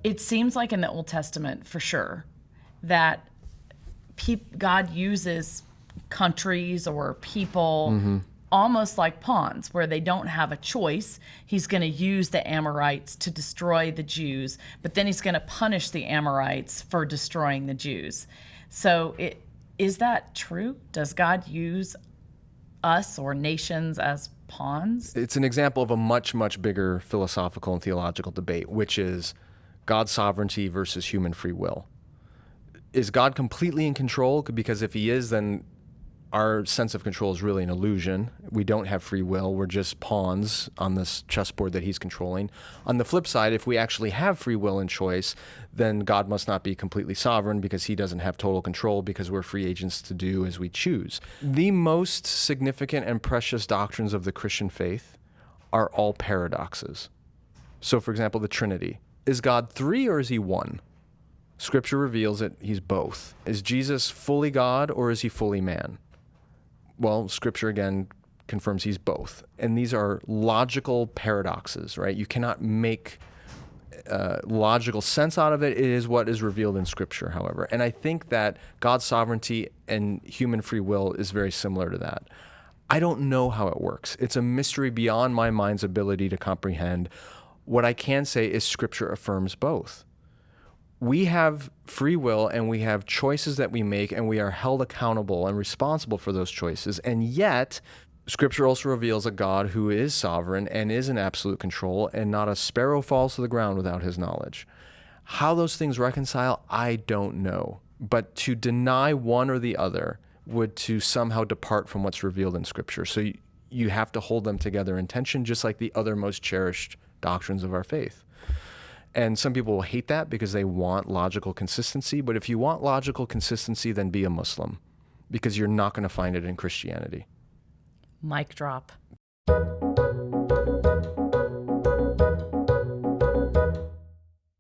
It seems like in the Old Testament, for sure, that God uses countries or people almost like pawns where they don't have a choice. He's going to use the Amorites to destroy the Jews, but then he's going to punish the Amorites for destroying the Jews. So is that true? Does God use us or nations as pawns? It's an example of a much, much bigger philosophical and theological debate, which is God's sovereignty versus human free will. Is God completely in control? Because if he is, then our sense of control is really an illusion. We don't have free will. We're just pawns on this chessboard that he's controlling. On the flip side, if we actually have free will and choice, then God must not be completely sovereign because he doesn't have total control because we're free agents to do as we choose. The most significant and precious doctrines of the Christian faith are all paradoxes. So, for example, the Trinity. Is God three or is he one? Scripture reveals that he's both. Is Jesus fully God or is he fully man? Well, Scripture again confirms he's both. And these are logical paradoxes, right? You cannot make logical sense out of it. It is what is revealed in Scripture, however. And I think that God's sovereignty and human free will is very similar to that. I don't know how it works. It's a mystery beyond my mind's ability to comprehend. What I can say is Scripture affirms both. We have free will and we have choices that we make, and we are held accountable and responsible for those choices. And yet, Scripture also reveals a God who is sovereign and is in absolute control, and not a sparrow falls to the ground without his knowledge. How those things reconcile, I don't know. But to deny one or the other would to somehow depart from what's revealed in Scripture. So you have to hold them together in tension, just like the other most cherished doctrines of our faith. And some people will hate that because they want logical consistency. But if you want logical consistency, then be a Muslim, because you're not going to find it in Christianity. Mic drop.